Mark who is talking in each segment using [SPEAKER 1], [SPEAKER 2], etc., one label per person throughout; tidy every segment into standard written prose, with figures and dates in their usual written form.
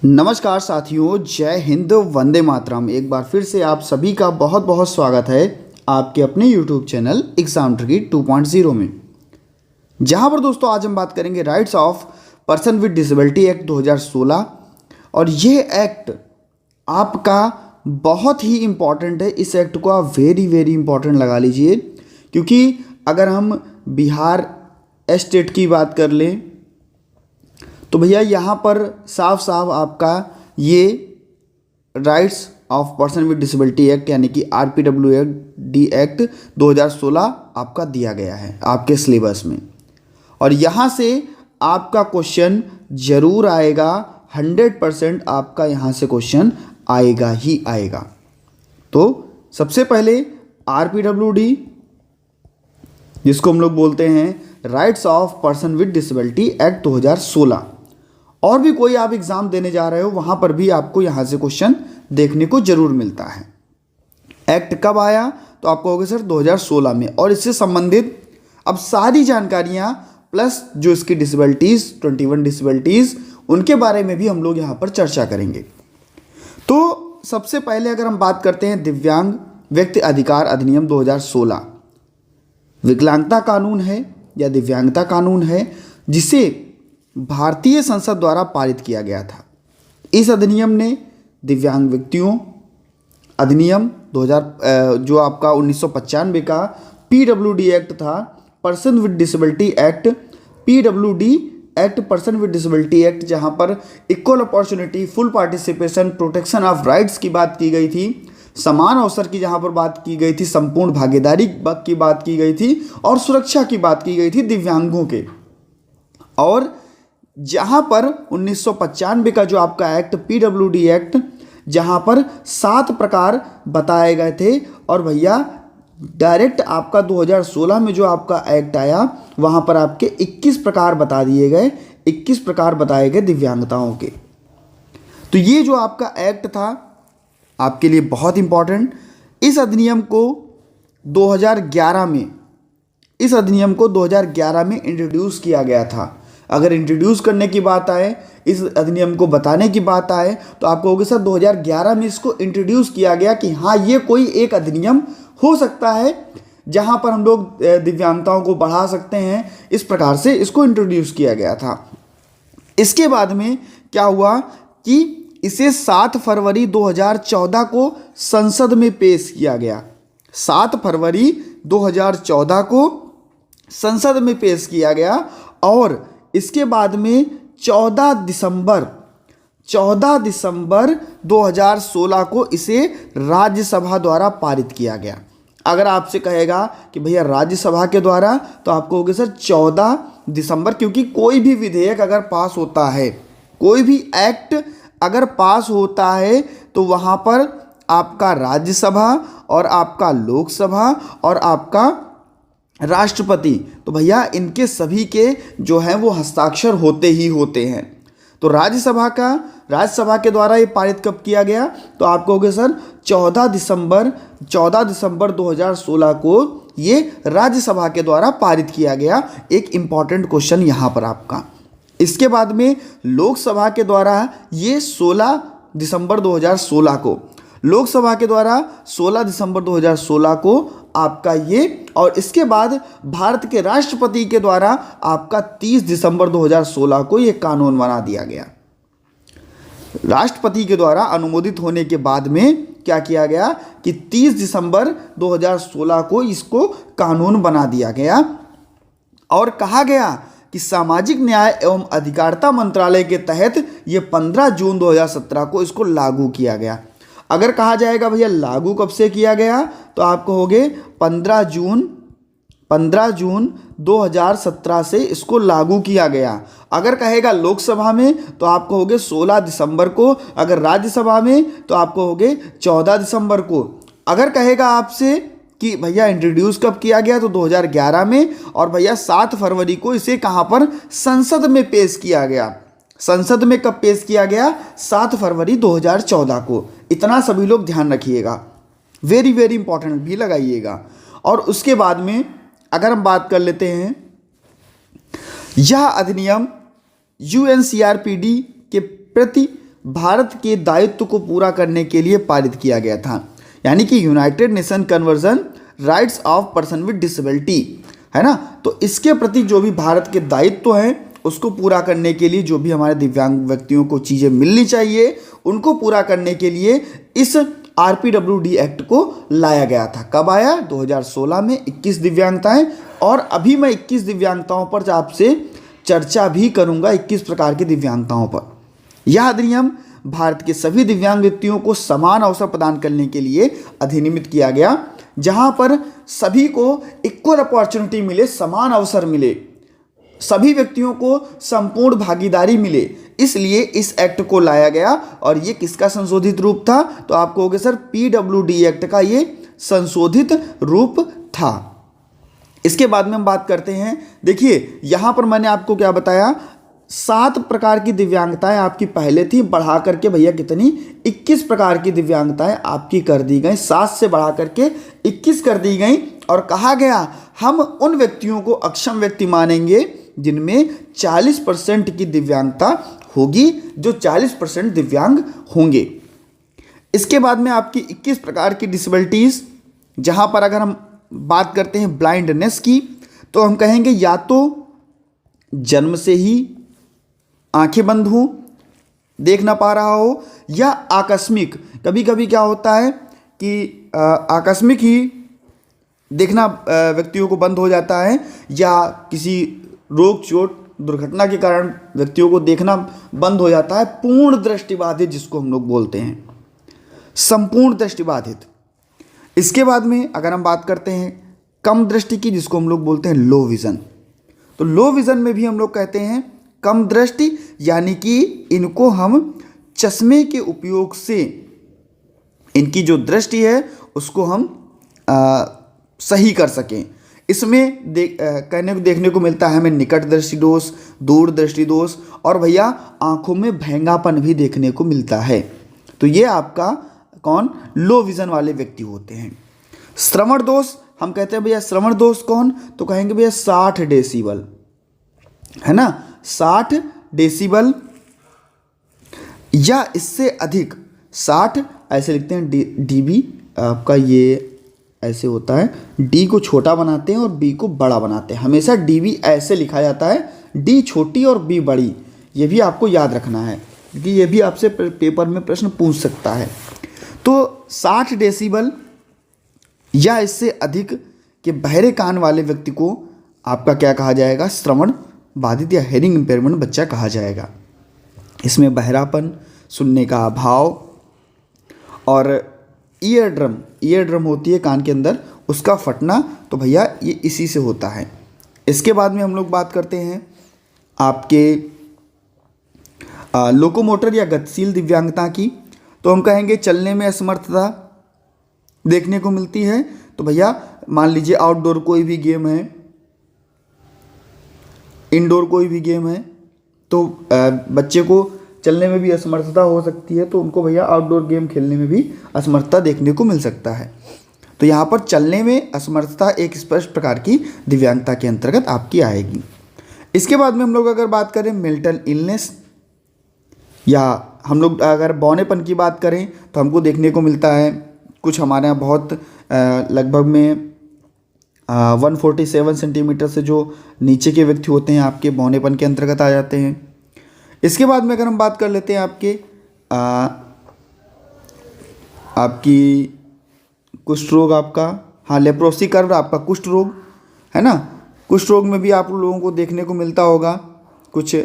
[SPEAKER 1] नमस्कार साथियों, जय हिंद, वंदे मातरम। एक बार फिर से आप सभी का बहुत बहुत स्वागत है आपके अपने YouTube चैनल एग्जाम ट्रिकी 2.0 में, जहां पर दोस्तों आज हम बात करेंगे rights of person with disability act 2016। और ये एक्ट आपका बहुत ही इम्पॉर्टेंट है। इस एक्ट को आप वेरी इंपॉर्टेंट लगा लीजिए, क्योंकि अगर हम बिहार स्टेट की बात कर लें तो भैया यहाँ पर साफ साफ आपका ये rights of person with disability act यानी कि RPWD एक्ट 2016 आपका दिया गया है आपके सिलेबस में। और यहाँ से आपका क्वेश्चन जरूर आएगा, 100% आपका यहाँ से क्वेश्चन आएगा ही आएगा। तो सबसे पहले RPWD, जिसको हम लोग बोलते हैं rights of person with disability act 2016, और भी कोई आप एग्ज़ाम देने जा रहे हो वहाँ पर भी आपको यहाँ से क्वेश्चन देखने को ज़रूर मिलता है। एक्ट कब आया तो आप कहोगे सर 2016 में, और इससे संबंधित अब सारी जानकारियाँ प्लस जो इसकी डिसेबिलिटीज़ 21 डिसेबिलिटीज़ उनके बारे में भी हम लोग यहाँ पर चर्चा करेंगे। तो सबसे पहले अगर हम बात करते हैं दिव्यांग व्यक्ति अधिकार अधिनियम 2016, विकलांगता कानून है या दिव्यांगता कानून है, जिसे भारतीय संसद द्वारा पारित किया गया था। इस अधिनियम ने दिव्यांग व्यक्तियों अधिनियम 2000 जो आपका 1995 का PWD एक्ट था, person with disability act, PWD act, person with disability act, जहां पर equal opportunity, full participation, protection of rights की बात की गई थी, समान अवसर की जहां पर बात की गई थी, संपूर्ण भागीदारी की बात की गई थी, और सुरक्षा की बात की गई थी दिव्यांगों के। और जहां पर 1995 का जो आपका एक्ट PWD एक्ट, जहां पर 7 प्रकार बताए गए थे, और भैया डायरेक्ट आपका 2016 में जो आपका एक्ट आया वहां पर आपके 21 प्रकार बता दिए गए, 21 प्रकार बताए गए दिव्यांगताओं के। तो ये जो आपका एक्ट था आपके लिए बहुत इंपॉर्टेंट। इस अधिनियम को 2011 में इंट्रोड्यूस किया गया था। अगर इंट्रोड्यूस करने की बात आए, इस अधिनियम को बताने की बात आए, तो आप कहोगे सर 2011 में इसको इंट्रोड्यूस किया गया कि हाँ ये कोई एक अधिनियम हो सकता है जहां पर हम लोग दिव्यांगताओं को बढ़ा सकते हैं, इस प्रकार से इसको इंट्रोड्यूस किया गया था। इसके बाद में क्या हुआ कि इसे 7 फरवरी 2014 को संसद में पेश किया गया। 7 फरवरी 2014 को संसद में पेश किया गया, और इसके बाद में 14 दिसंबर 2016 को इसे राज्यसभा द्वारा पारित किया गया। अगर आपसे कहेगा कि भैया राज्यसभा के द्वारा, तो आप कहोगे सर 14 दिसंबर, क्योंकि कोई भी विधेयक अगर पास होता है, कोई भी एक्ट अगर पास होता है, तो वहाँ पर आपका राज्यसभा और आपका लोकसभा और आपका राष्ट्रपति, तो भैया इनके सभी के जो हैं वो हस्ताक्षर होते ही होते हैं। तो राज्यसभा के द्वारा ये पारित कब किया गया, तो आप कहोगे सर 14 दिसंबर 2016 को ये राज्यसभा के द्वारा पारित किया गया। एक इम्पॉर्टेंट क्वेश्चन यहाँ पर आपका। इसके बाद में लोकसभा के द्वारा ये 16 दिसंबर 2016 को, लोकसभा के द्वारा 16 दिसंबर 2016 को आपका ये, और इसके बाद भारत के राष्ट्रपति के द्वारा आपका 30 दिसंबर 2016 को ये कानून बना दिया गया। राष्ट्रपति के द्वारा अनुमोदित होने के बाद में क्या किया गया कि 30 दिसंबर 2016 को इसको कानून बना दिया गया, और कहा गया कि सामाजिक न्याय एवं अधिकारिता मंत्रालय के तहत ये 15 जून 2017 को इसको लागू किया गया। अगर कहा जाएगा भैया लागू कब से किया गया, तो आप कहोगे 15 जून 2017 से इसको लागू किया गया। अगर कहेगा लोकसभा में तो आप कहोगे 16 दिसंबर को, अगर राज्यसभा में तो आप कहोगे 14 दिसंबर को। अगर कहेगा आपसे कि भैया इंट्रोड्यूस कब किया गया, तो 2011 में, और भैया 7 फरवरी को इसे कहाँ पर संसद में पेश किया गया। संसद में कब पेश किया गया, 7 फरवरी 2014 को। इतना सभी लोग ध्यान रखिएगा, वेरी इंपॉर्टेंट भी लगाइएगा। और उसके बाद में अगर हम बात कर लेते हैं, यह अधिनियम UNCRPD के प्रति भारत के दायित्व को पूरा करने के लिए पारित किया गया था, यानी कि United nation conversion rights of person with disability, है ना। तो इसके प्रति जो भी भारत के दायित्व हैं उसको पूरा करने के लिए जो भी हमारे दिव्यांग व्यक्तियों को चीज़ें मिलनी चाहिए उनको पूरा करने के लिए इस RPWD एक्ट को लाया गया था। कब आया? 2016 में 21 दिव्यांगताएं। और अभी मैं 21 दिव्यांगताओं पर आपसे चर्चा भी करूंगा, 21 प्रकार की दिव्यांगताओं पर। यह अधिनियम भारत के सभी दिव्यांग व्यक्तियों को समान अवसर प्रदान करने के लिए अधिनियमित किया गया, जहां पर सभी को इक्वल अपॉर्चुनिटी मिले, समान अवसर मिले, सभी व्यक्तियों को संपूर्ण भागीदारी मिले, इसलिए इस एक्ट को लाया गया। और ये किसका संशोधित रूप था? तो आप कहोगे सर PWD एक्ट का ये संशोधित रूप था। इसके बाद में हम बात करते हैं, देखिए यहां पर मैंने आपको क्या बताया, 7 प्रकार की दिव्यांगताएं आपकी पहले थी, बढ़ा करके भैया कितनी 21 प्रकार की दिव्यांगताएं आपकी कर दी गई, 7 से बढ़ा करके 21 कर दी गई। और कहा गया हम उन व्यक्तियों को अक्षम व्यक्ति मानेंगे जिनमें 40% की दिव्यांगता होगी, जो 40% दिव्यांग होंगे। इसके बाद में आपकी 21 प्रकार की डिसेबिलिटीज़, जहां पर अगर हम बात करते हैं ब्लाइंडनेस की, तो हम कहेंगे या तो जन्म से ही आंखें बंद हो, देख ना पा रहा हो, या आकस्मिक, कभी कभी क्या होता है कि आकस्मिक ही देखना व्यक्तियों को बंद हो जाता है, या किसी रोग चोट दुर्घटना के कारण व्यक्तियों को देखना बंद हो जाता है। पूर्ण दृष्टिबाधित जिसको हम लोग बोलते हैं, संपूर्ण दृष्टिबाधित। इसके बाद में अगर हम बात करते हैं कम दृष्टि की, जिसको हम लोग बोलते हैं लो विज़न, तो लो विज़न में भी हम लोग कहते हैं कम दृष्टि, यानी कि इनको हम चश्मे के उपयोग से इनकी जो दृष्टि है उसको हम सही कर सकें। इसमें देखने को मिलता है हमें निकट दृष्टि दोष, दूर दृष्टि दोष, और भैया आंखों में भेंगापन भी देखने को मिलता है। तो ये आपका कौन? लो विज़न वाले व्यक्ति होते हैं। श्रवण दोष, हम कहते हैं भैया श्रवण दोष कौन? तो कहेंगे भैया 60 डेसिबल, है ना, 60 डेसिबल या इससे अधिक। 60 ऐसे लिखते हैं dB, आपका ये ऐसे होता है, D को छोटा बनाते हैं और B को बड़ा बनाते हैं। हमेशा dB ऐसे लिखा जाता है, D छोटी और B बड़ी। ये भी आपको याद रखना है क्योंकि ये भी आपसे पेपर में प्रश्न पूछ सकता है। तो 60 डेसिबल या इससे अधिक के बहरे कान वाले व्यक्ति को आपका क्या कहा जाएगा? श्रवण बाधित या हेयरिंग इम्पेयरमेंट बच्चा कहा जाएगा। इसमें बहरापन, सुनने का अभाव, और ईयर ड्रम होती है कान के अंदर, उसका फटना, तो भैया ये इसी से होता है। इसके बाद में हम लोग बात करते हैं आपके लोकोमोटर या गतिशील दिव्यांगता की, तो हम कहेंगे चलने में असमर्थता देखने को मिलती है। तो भैया मान लीजिए आउटडोर कोई भी गेम है, इंडोर कोई भी गेम है, तो बच्चे को चलने में भी असमर्थता हो सकती है, तो उनको भैया आउटडोर गेम खेलने में भी असमर्थता देखने को मिल सकता है। तो यहाँ पर चलने में असमर्थता एक स्पष्ट प्रकार की दिव्यांगता के अंतर्गत आपकी आएगी। इसके बाद में हम लोग अगर बात करें मेंटल इलनेस, या हम लोग अगर बौनेपन की बात करें, तो हमको देखने को मिलता है कुछ हमारे यहाँ बहुत लगभग में 147 सेंटीमीटर से जो नीचे के व्यक्ति होते हैं आपके बौनेपन के अंतर्गत आ जाते हैं। इसके बाद में अगर हम बात कर लेते हैं आपकी कुष्ठ रोग, आपका हाँ लेप्रोसी कर्व, आपका कुष्ठ रोग है ना। कुष्ठ रोग में भी आप लोगों को देखने को मिलता होगा कुछ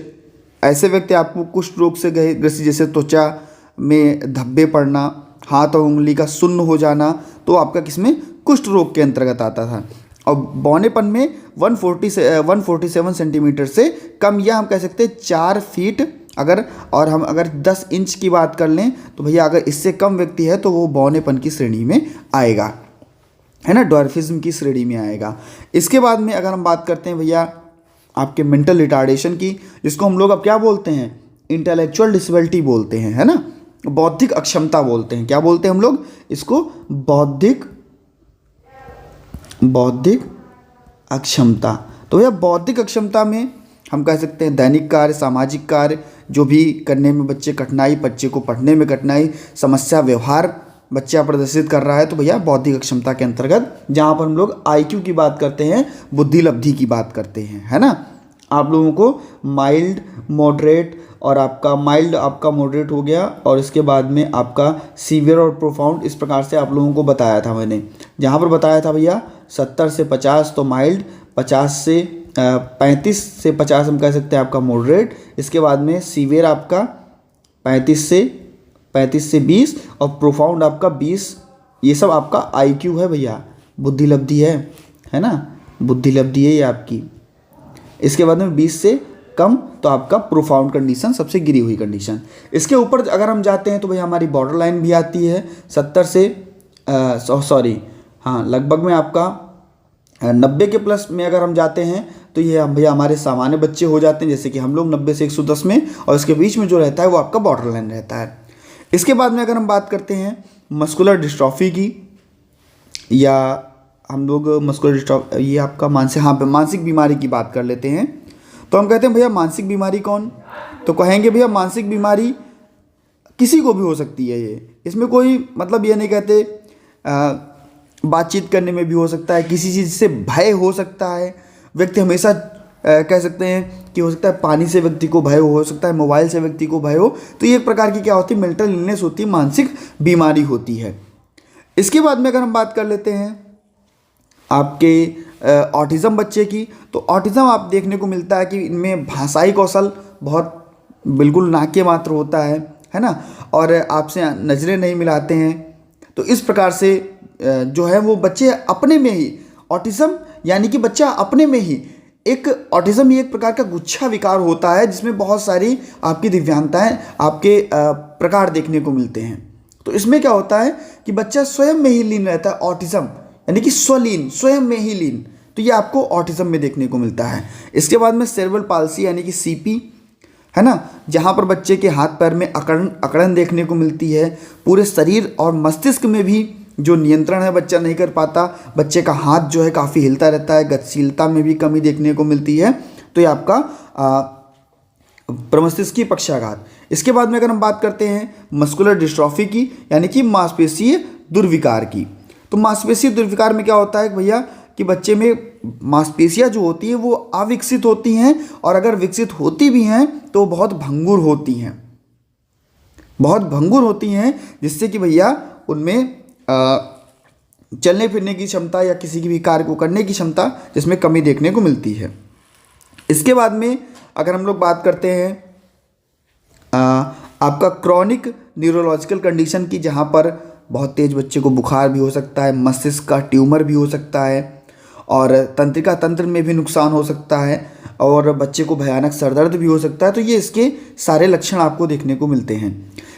[SPEAKER 1] ऐसे व्यक्ति आपको कुष्ठ रोग से ग्रसित, जैसे त्वचा में धब्बे पड़ना, हाथ और उंगली का सुन्न हो जाना, तो आपका किसमें? कुष्ठ रोग के अंतर्गत आता था। और बौनेपन में 147 सेंटीमीटर से कम, या हम कह सकते हैं 4 फीट अगर, और हम अगर 10 इंच की बात कर लें तो भैया अगर इससे कम व्यक्ति है तो वो बौनेपन की श्रेणी में आएगा, है ना, ड्वार्फिज्म की श्रेणी में आएगा। इसके बाद में अगर हम बात करते हैं भैया आपके मेंटल रिटार्डेशन की, जिसको हम लोग अब क्या बोलते हैं? इंटेलेक्चुअल डिसेबिलिटी बोलते हैं, है ना, बौद्धिक अक्षमता बोलते हैं। क्या बोलते हैं हम लोग इसको? बौद्धिक अक्षमता। तो भैया बौद्धिक अक्षमता में हम कह सकते हैं दैनिक कार्य, सामाजिक कार्य, जो भी करने में बच्चे कठिनाई, बच्चे को पढ़ने में कठिनाई, समस्या व्यवहार बच्चा प्रदर्शित कर रहा है, तो भैया बौद्धिक अक्षमता के अंतर्गत, जहाँ पर हम लोग आईक्यू की बात करते हैं, बुद्धि लब्धि की बात करते हैं, है ना। आप लोगों को माइल्ड, मॉडरेट और आपका मॉडरेट हो गया, और इसके बाद में आपका सीवियर और प्रोफाउंड, इस प्रकार से आप लोगों को बताया था मैंने। जहाँ पर बताया था भैया 70 से 50 तो माइल्ड, 35 से 50 हम कह सकते हैं आपका मॉडरेट, इसके बाद में सीवियर आपका 35 से 20 और प्रोफाउंड आपका 20। ये सब आपका आईक्यू है भैया, बुद्धि लब्धि है ना, बुद्धि लब्धि है ये आपकी। इसके बाद में 20 से कम तो आपका प्रोफाउंड कंडीशन, सबसे गिरी हुई कंडीशन। इसके ऊपर अगर हम जाते हैं तो भैया हमारी बॉर्डर लाइन भी आती है 70 से लगभग में आपका 90 के प्लस में अगर हम जाते हैं तो ये भैया हमारे सामान्य बच्चे हो जाते हैं, जैसे कि हम लोग 90 से 110 में, और इसके बीच में जो रहता है वो आपका बॉर्डर लाइन रहता है। इसके बाद में अगर हम बात करते हैं मस्कुलर डिस्ट्रॉफी की, या हम लोग मस्कुलर डिस्ट्रॉफी, ये आपका मानसिक बीमारी की बात कर लेते हैं। तो हम कहते हैं भैया मानसिक बीमारी कौन, तो कहेंगे भैया मानसिक बीमारी किसी को भी हो सकती है। ये इसमें कोई मतलब ये नहीं कहते, बातचीत करने में भी हो सकता है, किसी चीज़ से भय हो सकता है, व्यक्ति हमेशा कह सकते हैं कि हो सकता है पानी से व्यक्ति को भय हो सकता है मोबाइल से व्यक्ति को भय हो, तो ये एक प्रकार की क्या होती है, मेंटल इलनेस होती है, मानसिक बीमारी होती है। इसके बाद में अगर हम बात कर लेते हैं आपके ऑटिज़म बच्चे की, तो ऑटिज़म आप देखने को मिलता है कि इनमें भाषाई कौशल बहुत बिल्कुल ना के मात्र होता है ना, और आपसे नज़रें नहीं मिलाते हैं। तो इस प्रकार से जो है वो बच्चे अपने में ही, ऑटिज़म यानी कि बच्चा अपने में ही ऑटिज़म ही एक प्रकार का गुच्छा विकार होता है, जिसमें बहुत सारी आपकी दिव्यांगताएं, आपके प्रकार देखने को मिलते हैं। तो इसमें क्या होता है कि बच्चा स्वयं में ही लीन रहता है, ऑटिज़म यानी कि स्वलीन, स्वयं में ही लीन, तो ये आपको ऑटिज़म में देखने को मिलता है। इसके बाद में सेरेब्रल पाल्सी यानी कि सीपी, है ना, जहाँ पर बच्चे के हाथ पैर में अकड़न देखने को मिलती है, पूरे शरीर और मस्तिष्क में भी जो नियंत्रण है बच्चा नहीं कर पाता, बच्चे का हाथ जो है काफ़ी हिलता रहता है, गतिशीलता में भी कमी देखने को मिलती है, तो ये आपका प्रमस्तिष्कीय पक्षाघात। इसके बाद में अगर हम बात करते हैं मस्कुलर डिस्ट्रॉफी की, यानी कि मांसपेशीय दुर्विकार की, तो मांसपेशीय दुर्विकार में क्या होता है भैया कि बच्चे में मांसपेशियाँ जो होती हैं वो अविकसित होती हैं, और अगर विकसित होती भी हैं तो बहुत भंगुर होती हैं, बहुत भंगुर होती हैं, जिससे कि भैया उनमें चलने फिरने की क्षमता या किसी की भी कार्य को करने की क्षमता जिसमें कमी देखने को मिलती है। इसके बाद में अगर हम लोग बात करते हैं आपका क्रॉनिक न्यूरोलॉजिकल कंडीशन की, जहाँ पर बहुत तेज बच्चे को बुखार भी हो सकता है, मस्तिष्क का ट्यूमर भी हो सकता है, और तंत्रिका तंत्र में भी नुकसान हो सकता है, और बच्चे को भयानक सरदर्द भी हो सकता है। तो ये इसके सारे लक्षण आपको देखने को मिलते हैं।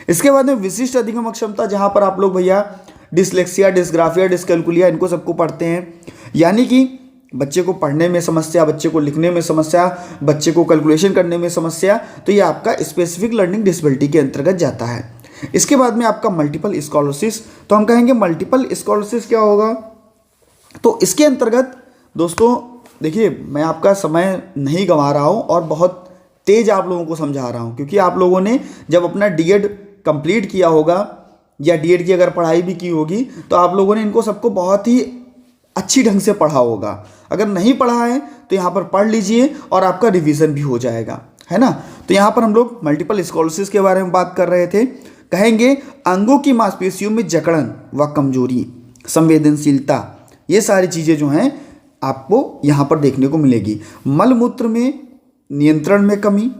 [SPEAKER 1] इसके बाद में विशिष्ट अधिगम अक्षमता, जहाँ पर आप लोग भैया डिसलेक्सिया, डिस्ग्राफिया, डिस्कैल्कुलिया, इनको सबको पढ़ते हैं, यानी कि बच्चे को पढ़ने में समस्या, बच्चे को लिखने में समस्या, बच्चे को कैलकुलेशन करने में समस्या, तो ये आपका स्पेसिफिक लर्निंग डिसेबिलिटी के अंतर्गत जाता है। इसके बाद में आपका मल्टीपल स्कॉलरशिप, तो हम कहेंगे मल्टीपल स्कॉलरशिप क्या होगा, तो इसके अंतर्गत दोस्तों देखिए मैं आपका समय नहीं गंवा रहा हूँ और बहुत तेज आप लोगों को समझा रहा हूँ, क्योंकि आप लोगों ने जब अपना डीएड कंप्लीट किया होगा या डीएड की अगर पढ़ाई भी की होगी तो आप लोगों ने इनको सबको बहुत ही अच्छी ढंग से पढ़ा होगा। अगर नहीं पढ़ा है तो यहाँ पर पढ़ लीजिए और आपका रिवीजन भी हो जाएगा, है ना। तो यहाँ पर हम लोग मल्टीपल स्कॉलरशिप के बारे में बात कर रहे थे। कहेंगे अंगों की मांसपेशियों में जकड़न व कमजोरी, संवेदनशीलता, ये सारी चीज़ें जो हैं आपको यहाँ पर देखने को मिलेगी। मलमूत्र में नियंत्रण में कमी,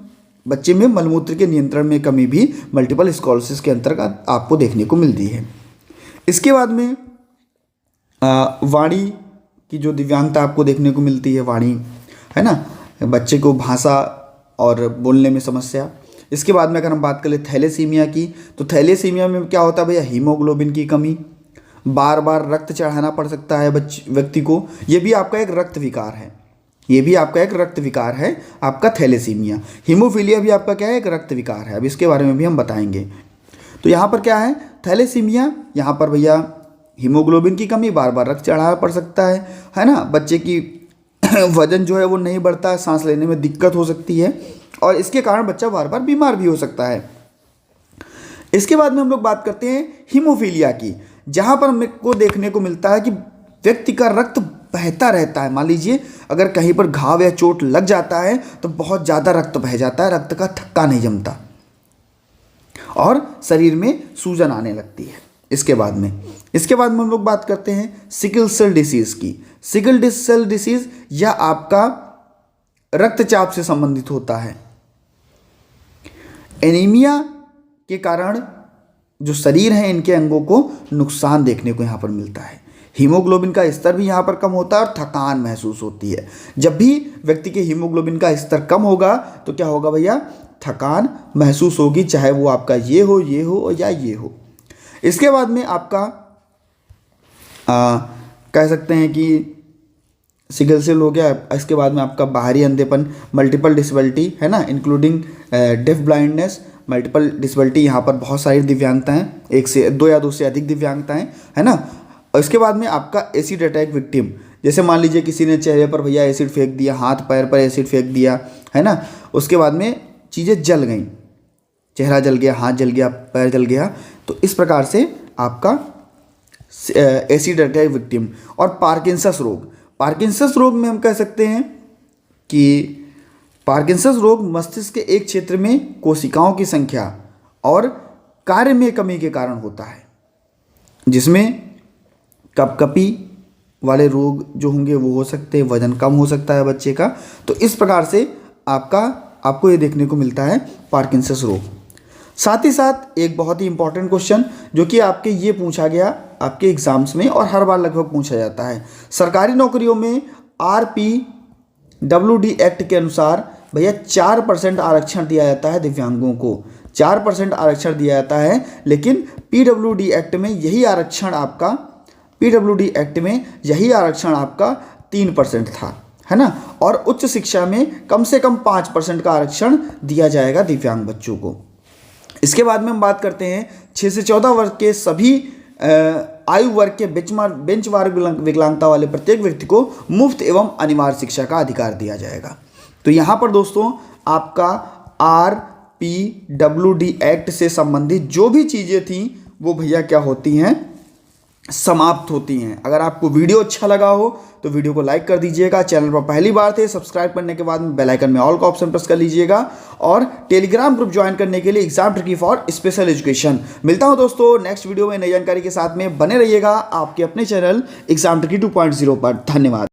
[SPEAKER 1] बच्चे में मलमूत्र के नियंत्रण में कमी भी मल्टीपल स्कॉलरशिप के अंतर्गत आपको देखने को मिलती है। इसके बाद में वाणी की जो दिव्यांगता आपको देखने को मिलती है, वाणी, है ना, बच्चे को भाषा और बोलने में समस्या। इसके बाद में अगर हम बात करें थैलेसीमिया की, तो थैलेसीमिया में क्या होता है भैया, हीमोग्लोबिन की कमी, बार बार रक्त चढ़ाना पड़ सकता है व्यक्ति को, ये भी आपका एक रक्त विकार है, ये भी आपका एक रक्त विकार है आपका थैलेसीमिया। हीमोफीलिया भी आपका क्या है, एक रक्त विकार है, अब इसके बारे में भी हम बताएंगे। तो यहाँ पर क्या है, थैलेसीमिया, यहाँ पर भैया हीमोग्लोबिन की कमी, बार बार रक्त चढ़ाना पड़ सकता है ना, बच्चे की वजन जो है वो नहीं बढ़ता है, सांस लेने में दिक्कत हो सकती है, और इसके कारण बच्चा बार बार बीमार भी हो सकता है। इसके बाद में हम लोग बात करते हैं हीमोफीलिया की, जहाँ पर हमको देखने को मिलता है कि व्यक्ति का रक्त बहता रहता है। मान लीजिए अगर कहीं पर घाव या चोट लग जाता है तो बहुत ज़्यादा रक्त बह जाता है, रक्त का थक्का नहीं जमता और शरीर में सूजन आने लगती है। इसके बाद में हम लोग बात करते हैं सिकल सेल डिसीज़ की। सिकल सेल डिसीज़ यह आपका रक्तचाप से संबंधित होता है। एनीमिया के कारण जो शरीर है इनके अंगों को नुकसान देखने को यहाँ पर मिलता है। हीमोग्लोबिन का स्तर भी यहाँ पर कम होता है और थकान महसूस होती है। जब भी व्यक्ति के हीमोग्लोबिन का स्तर कम होगा तो क्या होगा भैया, थकान महसूस होगी, चाहे वो आपका ये हो या ये हो। इसके बाद में आपका कह सकते हैं कि सिकल सेल हो गया। इसके बाद में आपका बाहरी अंधेपन, मल्टीपल डिसेबिलिटी है ना, including deaf blindness. Multiple disability यहाँ पर बहुत सारी दिव्यांगताएं, एक से दो या दो से अधिक दिव्यांगताएं है ना। और इसके बाद में आपका एसिड अटैक विक्टिम, जैसे मान लीजिए किसी ने चेहरे पर भैया एसिड फेंक दिया, हाथ पैर पर एसिड फेंक दिया है ना, उसके बाद में चीज़ें जल गई, चेहरा जल गया, हाथ जल गया, पैर जल गया, तो इस प्रकार से आपका एसिड अटैक विक्टिम। और पार्किंसंस रोग, पार्किंसंस रोग में हम कह सकते हैं कि पार्किंसंस रोग मस्तिष्क के एक क्षेत्र में कोशिकाओं की संख्या और कार्य में कमी के कारण होता है, जिसमें कपकपी वाले रोग जो होंगे वो हो सकते हैं, वजन कम हो सकता है बच्चे का। तो इस प्रकार से आपको ये देखने को मिलता है पार्किंसंस रोग। साथ ही साथ एक बहुत ही इंपॉर्टेंट क्वेश्चन जो कि आपके ये पूछा गया आपके एग्जाम्स में और हर बार लगभग पूछा जाता है, सरकारी नौकरियों में RPWD एक्ट के अनुसार भैया 4% आरक्षण दिया जाता है दिव्यांगों को, 4% आरक्षण दिया जाता है। लेकिन PWD एक्ट में यही आरक्षण आपका 3% था, है ना। और उच्च शिक्षा में कम से कम 5% का आरक्षण दिया जाएगा दिव्यांग बच्चों को। इसके बाद में हम बात करते हैं 6 से 14 वर्ष के सभी आयु वर्ग के बेंच मार्क विकलांगता वाले प्रत्येक व्यक्ति को मुफ्त एवं अनिवार्य शिक्षा का अधिकार दिया जाएगा। तो यहाँ पर दोस्तों आपका RPWD एक्ट से संबंधित जो भी चीज़ें थी वो भैया क्या होती हैं, समाप्त होती हैं। अगर आपको वीडियो अच्छा लगा हो तो वीडियो को लाइक कर दीजिएगा। चैनल पर पहली बार थे सब्सक्राइब करने के बाद बेल आइकन में ऑल का ऑप्शन प्रेस कर लीजिएगा और टेलीग्राम ग्रुप ज्वाइन करने के लिए exam tricky for special education. मिलता हूं दोस्तों नेक्स्ट वीडियो में नई जानकारी के साथ में, बने रहिएगा आपके अपने चैनल एग्जाम ट्रिकी 2.0 पर। धन्यवाद।